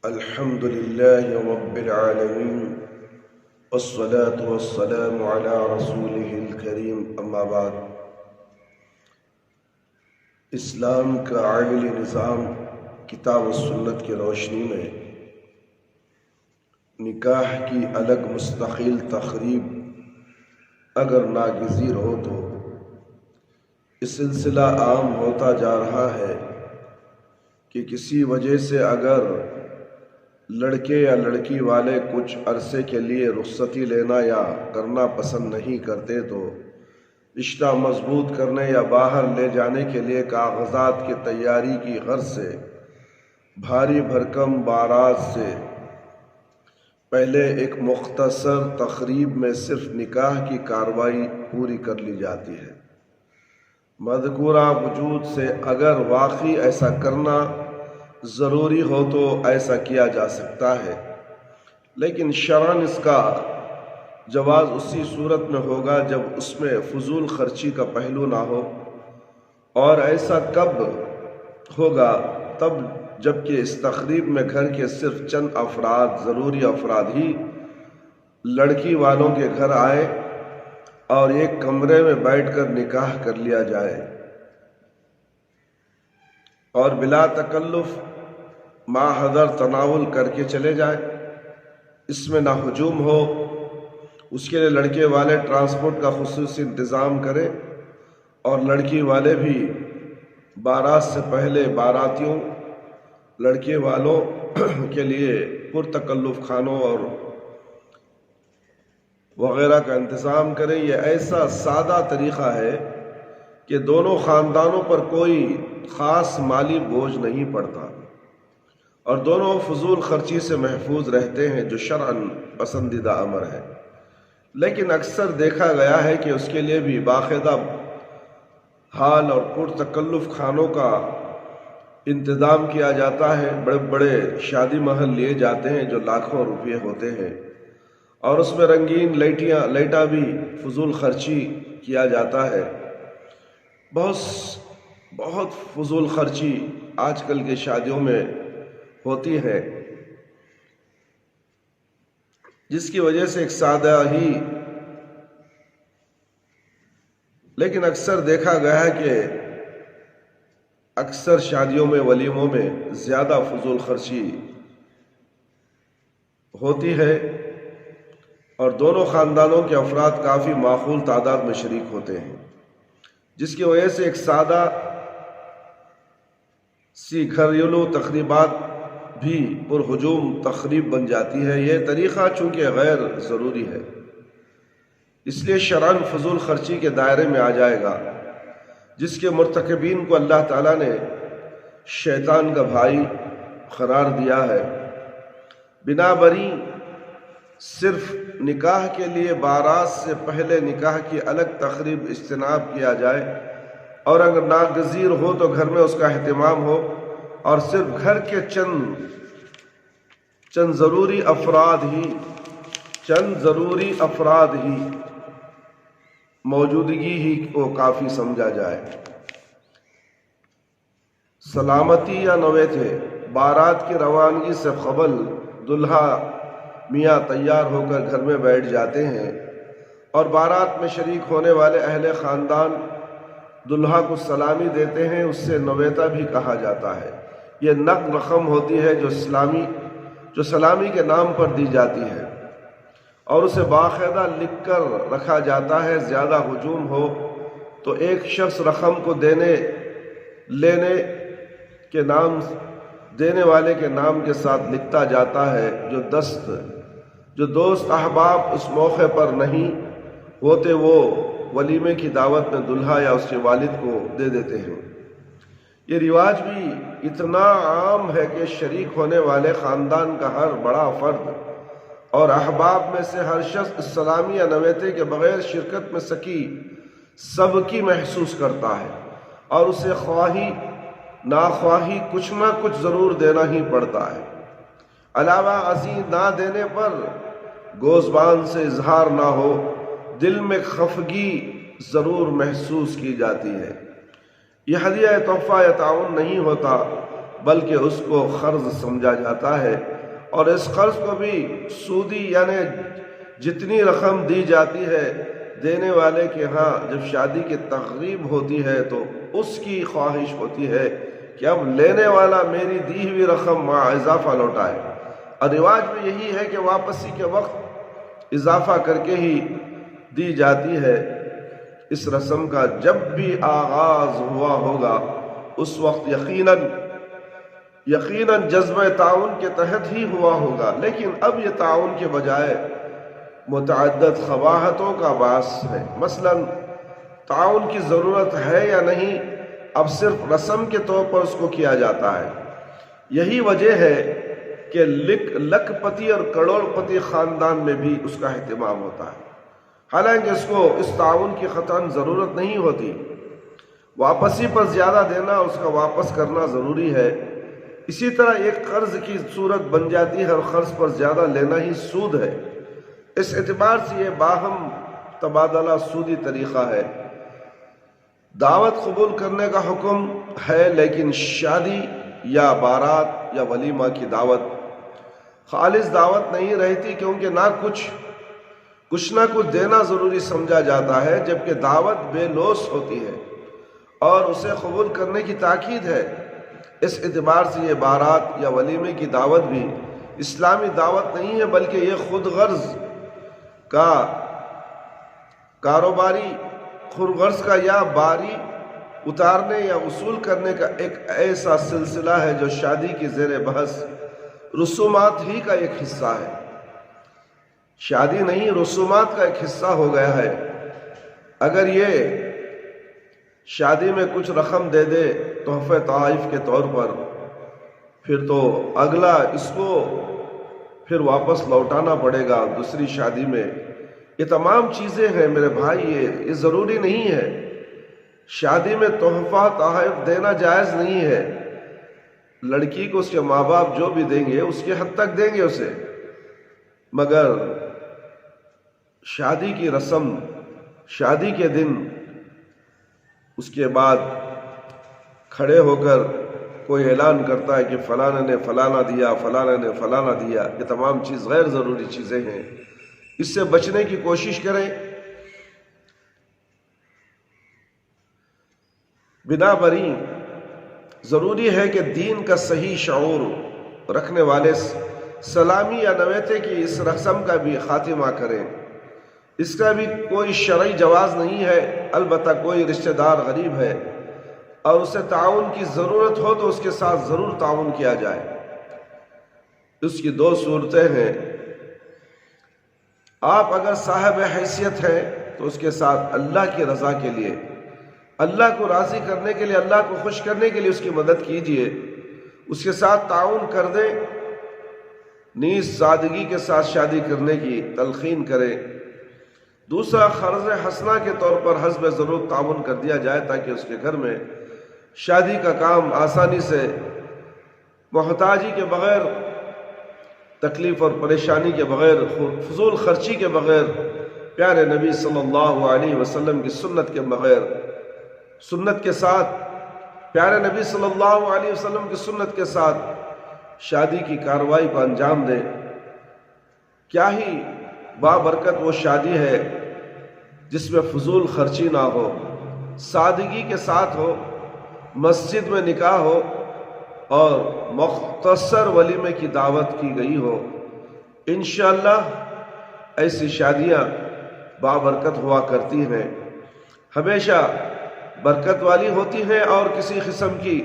الحمد لله رب العالمين والصلاة والسلام على رسوله الكريم اما بعد۔ اسلام کا عائلی نظام کتاب و سنت کی روشنی میں نکاح کی الگ مستقل تقریب اگر ناگزیر ہو تو یہ سلسلہ عام ہوتا جا رہا ہے کہ کسی وجہ سے اگر لڑکے یا لڑکی والے کچھ عرصے کے لیے رخصتی لینا یا کرنا پسند نہیں کرتے تو رشتہ مضبوط کرنے یا باہر لے جانے کے لیے کاغذات کی تیاری کی غرض سے بھاری بھرکم بارات سے پہلے ایک مختصر تقریب میں صرف نکاح کی کارروائی پوری کر لی جاتی ہے۔ مذکورہ وجود سے اگر واقعی ایسا کرنا ضروری ہو تو ایسا کیا جا سکتا ہے، لیکن شرعاً اس کا جواز اسی صورت میں ہوگا جب اس میں فضول خرچی کا پہلو نہ ہو، اور ایسا کب ہوگا؟ تب جب کہ اس تقریب میں گھر کے صرف چند افراد، ضروری افراد ہی لڑکی والوں کے گھر آئے اور ایک کمرے میں بیٹھ کر نکاح کر لیا جائے اور بلا تکلف ما حضر تناول کر کے چلے جائیں۔ اس میں نہ ہجوم ہو، اس کے لیے لڑکے والے ٹرانسپورٹ کا خصوصی انتظام کریں اور لڑکی والے بھی بارات سے پہلے باراتیوں لڑکے والوں کے لیے پرتکلف کھانوں اور وغیرہ کا انتظام کریں۔ یہ ایسا سادہ طریقہ ہے کہ دونوں خاندانوں پر کوئی خاص مالی بوجھ نہیں پڑتا اور دونوں فضول خرچی سے محفوظ رہتے ہیں، جو شرعاً پسندیدہ امر ہے۔ لیکن اکثر دیکھا گیا ہے کہ اس کے لیے بھی باقاعدہ ہال اور پرتکلف کھانوں کا انتظام کیا جاتا ہے۔ بڑے بڑے شادی محل لیے جاتے ہیں جو لاکھوں روپے ہوتے ہیں، اور اس میں رنگین لائٹاں بھی فضول خرچی کیا جاتا ہے۔ بہت فضول خرچی آج کل کے شادیوں میں ہوتی ہے، جس کی وجہ سے ایک سادہ ہی لیکن اکثر دیکھا گیا ہے کہ اکثر شادیوں میں، ولیموں میں زیادہ فضول خرچی ہوتی ہے اور دونوں خاندانوں کے افراد کافی معقول تعداد میں شریک ہوتے ہیں، جس کی وجہ سے ایک سادہ سی گھریلو تقریبات بھی پرہجوم تقریب بن جاتی ہے۔ یہ طریقہ چونکہ غیر ضروری ہے، اس لیے شرعاً فضول خرچی کے دائرے میں آ جائے گا، جس کے مرتکبین کو اللہ تعالیٰ نے شیطان کا بھائی قرار دیا ہے۔ بنا بری صرف نکاح کے لیے بارات سے پہلے نکاح کی الگ تقریب اجتناب کیا جائے، اور اگر ناگزیر ہو تو گھر میں اس کا اہتمام ہو اور صرف گھر کے چند ضروری افراد ہی موجودگی ہی کو کافی سمجھا جائے۔ سلامتی یا نویتے بارات کی روانگی سے قبل دلہا میاں تیار ہو کر گھر میں بیٹھ جاتے ہیں، اور بارات میں شریک ہونے والے اہل خاندان دلہا کو سلامی دیتے ہیں۔ اس سے نویتا بھی کہا جاتا ہے۔ یہ نقد رقم ہوتی ہے جو سلامی کے نام پر دی جاتی ہے، اور اسے باقاعدہ لکھ کر رکھا جاتا ہے۔ زیادہ ہجوم ہو تو ایک شخص رقم کو لینے والے کے نام کے ساتھ لکھتا جاتا ہے، جو دوست احباب اس موقع پر نہیں ہوتے وہ ولیمے کی دعوت میں دلہا یا اس کے والد کو دے دیتے ہیں۔ یہ رواج بھی اتنا عام ہے کہ شریک ہونے والے خاندان کا ہر بڑا فرد اور احباب میں سے ہر شخص اس سلامی یا نویتے کے بغیر شرکت میں سب کی محسوس کرتا ہے، اور اسے خواہی ناخواہی کچھ نہ کچھ ضرور دینا ہی پڑتا ہے۔ علاوہ ازیں نہ دینے پر گوزبان سے اظہار نہ ہو، دل میں خفگی ضرور محسوس کی جاتی ہے۔ یہ ہدیہ تحفہ یا تعاون نہیں ہوتا، بلکہ اس کو قرض سمجھا جاتا ہے اور اس قرض کو بھی سودی یعنی جتنی رقم دی جاتی ہے دینے والے کے ہاں جب شادی کی تقریب ہوتی ہے تو اس کی خواہش ہوتی ہے کہ اب لینے والا میری دی ہوئی رقم مع اضافہ لوٹائے، اور رواج میں یہی ہے کہ واپسی کے وقت اضافہ کر کے ہی دی جاتی ہے۔ اس رسم کا جب بھی آغاز ہوا ہوگا اس وقت یقیناً جذبہ تعاون کے تحت ہی ہوا ہوگا، لیکن اب یہ تعاون کے بجائے متعدد قباحتوں کا باعث ہے۔ مثلا تعاون کی ضرورت ہے یا نہیں، اب صرف رسم کے طور پر اس کو کیا جاتا ہے۔ یہی وجہ ہے کہ لکھ پتی اور کروڑ پتی خاندان میں بھی اس کا اہتمام ہوتا ہے، حالانکہ اس کو اس تعاون کی قطعاً ضرورت نہیں ہوتی۔ واپسی پر زیادہ دینا، اس کا واپس کرنا ضروری ہے۔ اسی طرح ایک قرض کی صورت بن جاتی ہے اور قرض پر زیادہ لینا ہی سود ہے۔ اس اعتبار سے یہ باہم تبادلہ سودی طریقہ ہے۔ دعوت قبول کرنے کا حکم ہے، لیکن شادی یا بارات یا ولیمہ کی دعوت خالص دعوت نہیں رہتی، کیونکہ کچھ نہ کچھ دینا ضروری سمجھا جاتا ہے، جبکہ دعوت بے لوث ہوتی ہے اور اسے قبول کرنے کی تاکید ہے۔ اس اعتبار سے یہ بارات یا ولیمے کی دعوت بھی اسلامی دعوت نہیں ہے، بلکہ یہ خود غرض کا خود غرض کا یا باری اتارنے یا وصول کرنے کا ایک ایسا سلسلہ ہے جو شادی کی زیر بحث رسومات ہی کا ایک حصہ ہے۔ شادی نہیں، رسومات کا ایک حصہ ہو گیا ہے۔ اگر یہ شادی میں کچھ رقم دے دے تحفہ تحائف کے طور پر، پھر تو اگلا اس کو پھر واپس لوٹانا پڑے گا دوسری شادی میں۔ یہ تمام چیزیں ہیں میرے بھائی، یہ ضروری نہیں ہے۔ شادی میں تحفہ تحائف دینا جائز نہیں ہے۔ لڑکی کو اس کے ماں باپ جو بھی دیں گے اس کے حد تک دیں گے اسے، مگر شادی کی رسم، شادی کے دن اس کے بعد کھڑے ہو کر کوئی اعلان کرتا ہے کہ فلانا نے فلانا دیا، فلانا نے فلانا دیا، یہ تمام چیز غیر ضروری چیزیں ہیں، اس سے بچنے کی کوشش کریں۔ بنا بری ضروری ہے کہ دین کا صحیح شعور رکھنے والے سلامی یا نویتے کی اس رسم کا بھی خاتمہ کریں۔ اس کا بھی کوئی شرعی جواز نہیں ہے، البتہ کوئی رشتہ دار غریب ہے اور اسے تعاون کی ضرورت ہو تو اس کے ساتھ ضرور تعاون کیا جائے۔ اس کی دو صورتیں ہیں، آپ اگر صاحب حیثیت ہیں تو اس کے ساتھ اللہ کی رضا کے لیے، اللہ کو راضی کرنے کے لیے، اللہ کو خوش کرنے کے لیے اس کی مدد کیجئے، اس کے ساتھ تعاون کر دیں، نیز سادگی کے ساتھ شادی کرنے کی تلقین کریں۔ دوسرا، قرض حسنہ کے طور پر حسب ضرورت تعاون کر دیا جائے تاکہ اس کے گھر میں شادی کا کام آسانی سے، محتاجی کے بغیر، تکلیف اور پریشانی کے بغیر، فضول خرچی کے بغیر، پیارے نبی صلی اللہ علیہ وسلم کی سنت کے بغیر، سنت کے ساتھ، پیارے نبی صلی اللہ علیہ وسلم کی سنت کے ساتھ شادی کی کارروائی کو انجام دیں۔ کیا ہی بابرکت وہ شادی ہے جس میں فضول خرچی نہ ہو، سادگی کے ساتھ ہو، مسجد میں نکاح ہو اور مختصر ولیمے کی دعوت کی گئی ہو۔ انشاءاللہ ایسی شادیاں بابرکت ہوا کرتی ہیں، ہمیشہ برکت والی ہوتی ہیں، اور کسی قسم کی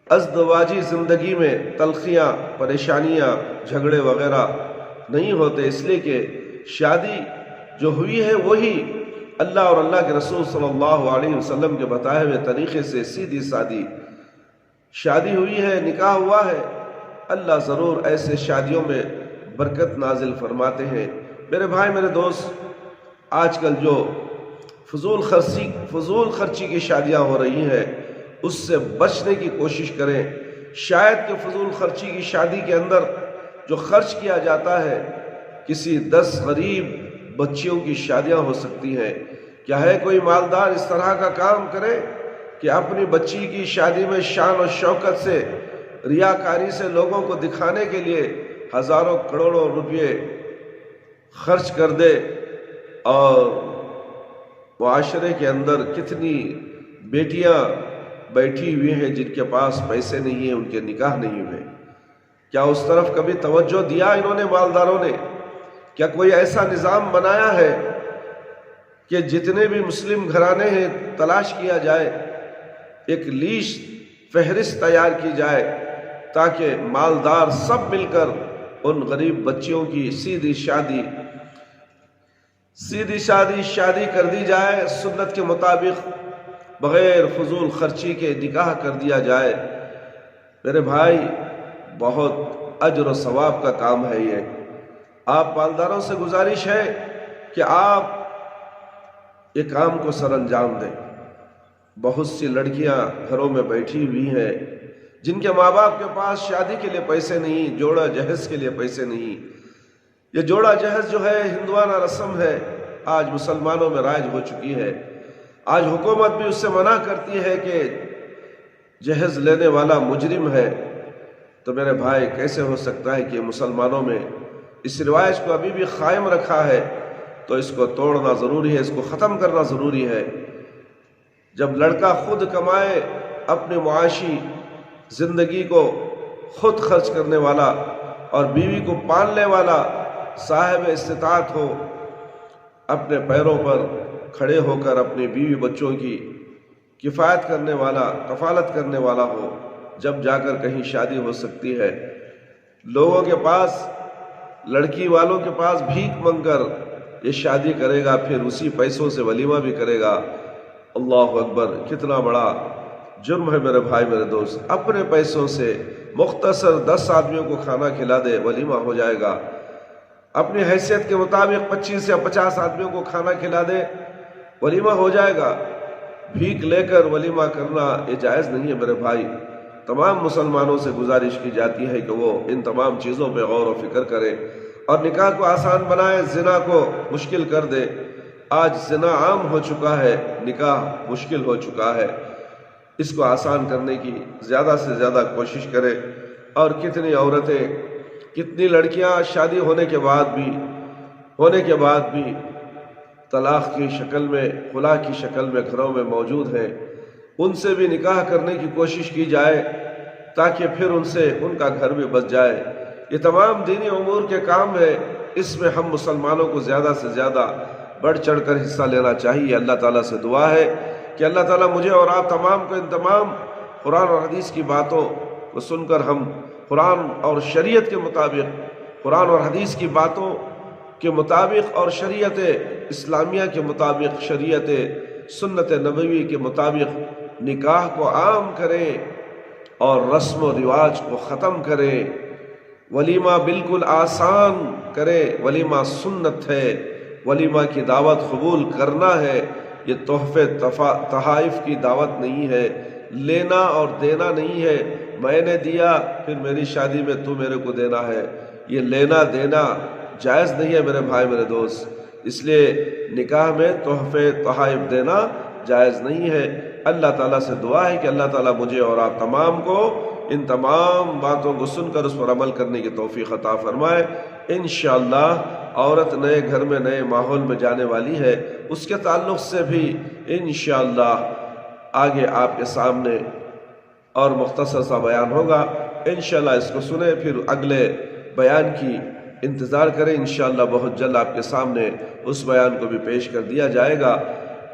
ازدواجی زندگی میں تلخیاں، پریشانیاں، جھگڑے وغیرہ نہیں ہوتے، اس لیے کہ شادی جو ہوئی ہے وہی اللہ اور اللہ کے رسول صلی اللہ علیہ وسلم کے بتائے ہوئے طریقے سے سیدھی سادی شادی ہوئی ہے، نکاح ہوا ہے۔ اللہ ضرور ایسے شادیوں میں برکت نازل فرماتے ہیں۔ میرے بھائی، میرے دوست، آج کل جو فضول خرچی کی شادیاں ہو رہی ہیں اس سے بچنے کی کوشش کریں۔ شاید کہ فضول خرچی کی شادی کے اندر جو خرچ کیا جاتا ہے کسی 10 غریب بچیوں کی شادیاں ہو سکتی ہیں۔ کیا ہے کوئی مالدار اس طرح کا کام کرے کہ اپنی بچی کی شادی میں شان و شوکت سے، ریاکاری سے، لوگوں کو دکھانے کے لیے ہزاروں کروڑوں روپے خرچ کر دے، اور معاشرے کے اندر کتنی بیٹیاں بیٹھی ہوئی ہیں جن کے پاس پیسے نہیں ہیں، ان کے نکاح نہیں ہوئے۔ کیا اس طرف کبھی توجہ دیا انہوں نے، مالداروں نے؟ کیا کوئی ایسا نظام بنایا ہے کہ جتنے بھی مسلم گھرانے ہیں تلاش کیا جائے، ایک لیسٹ فہرست تیار کی جائے تاکہ مالدار سب مل کر ان غریب بچیوں کی سیدھی شادی کر دی جائے، سنت کے مطابق بغیر فضول خرچی کے نکاح کر دیا جائے؟ میرے بھائی، بہت اجر و ثواب کا کام ہے یہ۔ آپ مالداروں سے گزارش ہے کہ آپ یہ کام کو سر انجام دیں۔ بہت سی لڑکیاں گھروں میں بیٹھی ہوئی ہیں جن کے ماں باپ کے پاس شادی کے لیے پیسے نہیں، جوڑا جہیز کے لیے پیسے نہیں۔ یہ جوڑا جہیز جو ہے ہندوانہ رسم ہے، آج مسلمانوں میں رائج ہو چکی ہے۔ آج حکومت بھی اس سے منع کرتی ہے کہ جہیز لینے والا مجرم ہے۔ تو میرے بھائی، کیسے ہو سکتا ہے کہ مسلمانوں میں اس رواج کو ابھی بھی قائم رکھا ہے؟ تو اس کو توڑنا ضروری ہے، اس کو ختم کرنا ضروری ہے۔ جب لڑکا خود کمائے، اپنی معاشی زندگی کو خود خرچ کرنے والا اور بیوی کو پالنے والا، صاحب استطاعت ہو، اپنے پیروں پر کھڑے ہو کر اپنی بیوی بچوں کی کفایت کرنے والا، کفالت کرنے والا ہو، جب جا کر کہیں شادی ہو سکتی ہے۔ لوگوں کے پاس، لڑکی والوں کے پاس بھیک مانگ کر یہ شادی کرے گا، پھر اسی پیسوں سے ولیمہ بھی کرے گا۔ اللہ اکبر! کتنا بڑا جرم ہے میرے بھائی، میرے دوست۔ اپنے پیسوں سے مختصر 10 آدمیوں کو کھانا کھلا دے، ولیمہ ہو جائے گا۔ اپنی حیثیت کے مطابق 25 یا 50 آدمیوں کو کھانا کھلا دے، ولیمہ ہو جائے گا۔ بھیک لے کر ولیمہ کرنا یہ جائز نہیں ہے میرے بھائی۔ تمام مسلمانوں سے گزارش کی جاتی ہے کہ وہ ان تمام چیزوں پہ غور و فکر کرے اور نکاح کو آسان بنائے، زنا کو مشکل کر دے۔ آج زنا عام ہو چکا ہے، نکاح مشکل ہو چکا ہے۔ اس کو آسان کرنے کی زیادہ سے زیادہ کوشش کرے۔ اور کتنی عورتیں، کتنی لڑکیاں شادی ہونے کے بعد بھی طلاق کی شکل میں، خلا کی شکل میں گھروں میں موجود ہیں۔ ان سے بھی نکاح کرنے کی کوشش کی جائے تاکہ پھر ان سے ان کا گھر بھی بچ جائے۔ یہ تمام دینی امور کے کام ہے، اس میں ہم مسلمانوں کو زیادہ سے زیادہ بڑھ چڑھ کر حصہ لینا چاہیے۔ اللہ تعالیٰ سے دعا ہے کہ اللہ تعالیٰ مجھے اور آپ تمام کو ان تمام قرآن اور حدیث کی باتوں کو سن کر ہم قرآن اور شریعت کے مطابق، قرآن اور حدیث کی باتوں کے مطابق اور شریعت اسلامیہ کے مطابق، شریعت سنت نبوی کے مطابق نکاح کو عام کریں اور رسم و رواج کو ختم کریں۔ ولیمہ بالکل آسان کریں، ولیمہ سنت ہے، ولیمہ کی دعوت قبول کرنا ہے۔ یہ تحفے تحائف کی دعوت نہیں ہے، لینا اور دینا نہیں ہے۔ میں نے دیا، پھر میری شادی میں تو میرے کو دینا ہے، یہ لینا دینا جائز نہیں ہے میرے بھائی، میرے دوست۔ اس لیے نکاح میں تحفے تحائف دینا جائز نہیں ہے۔ اللہ تعالیٰ سے دعا ہے کہ اللہ تعالیٰ مجھے اور آپ تمام کو ان تمام باتوں کو سن کر اس پر عمل کرنے کی توفیق عطا فرمائے۔ انشاءاللہ عورت نئے گھر میں، نئے ماحول میں جانے والی ہے، اس کے تعلق سے بھی انشاءاللہ آگے آپ کے سامنے اور مختصر سا بیان ہوگا۔ انشاءاللہ اس کو سنیں، پھر اگلے بیان کی انتظار کریں۔ انشاءاللہ بہت جلد آپ کے سامنے اس بیان کو بھی پیش کر دیا جائے گا۔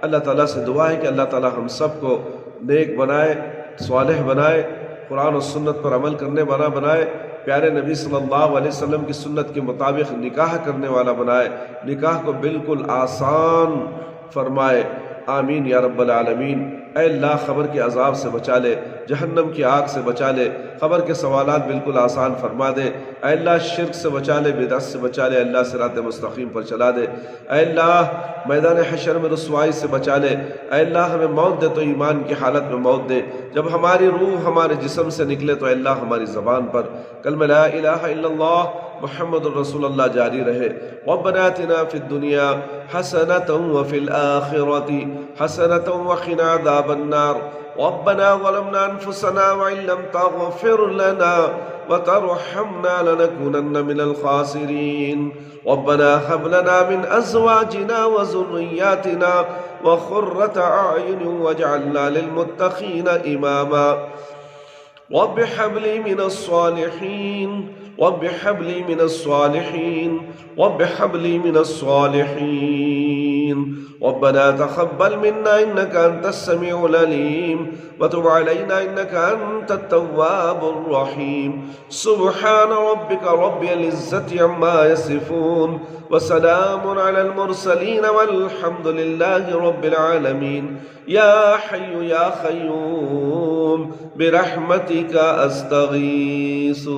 اللہ تعالیٰ سے دعا ہے کہ اللہ تعالیٰ ہم سب کو نیک بنائے، صالح بنائے، قرآن و سنت پر عمل کرنے والا بنائے، پیارے نبی صلی اللہ علیہ وسلم کی سنت کے مطابق نکاح کرنے والا بنائے، نکاح کو بالکل آسان فرمائے۔ آمین یا رب العالمین۔ اے اللہ، خبر کے عذاب سے بچا لے، جہنم کی آگ سے بچا لے، خبر کے سوالات بالکل آسان فرما دے۔ اے اللہ، شرک سے بچا لے، بدعت سے بچا لے، اللہ صراط مستقیم پر چلا دے۔ اے اللہ، میدان حشر میں رسوائی سے بچا لے۔ اے اللہ، ہمیں موت دے تو ایمان کی حالت میں موت دے۔ جب ہماری روح ہمارے جسم سے نکلے تو اے اللہ ہماری زبان پر کلمہ لا الہ الا اللہ محمد الرسول اللہ جاری رہے۔ ربنا آتنا فی الدنیا حسنۃ وفی الآخرۃ حسنۃ وقنا عذاب النار۔ ربنا ظلمنا أنفسنا وإن لم تغفر لنا وترحمنا لنكونن من الخاسرين ربنا هب لنا من أزواجنا وذرياتنا وقرة أعين واجعلنا للمتقين إماما رب هب لي من الصالحين رب هب لي من الصالحين رب هب لي من الصالحين ربنا تقبل منا إنك أنت السميع العليم وتب علينا إنك أنت التواب الرحيم سبحان ربك رب العزة عما يصفون وسلام على المرسلين والحمد لله رب العالمين يا حي يا قيوم برحمتك أستغيث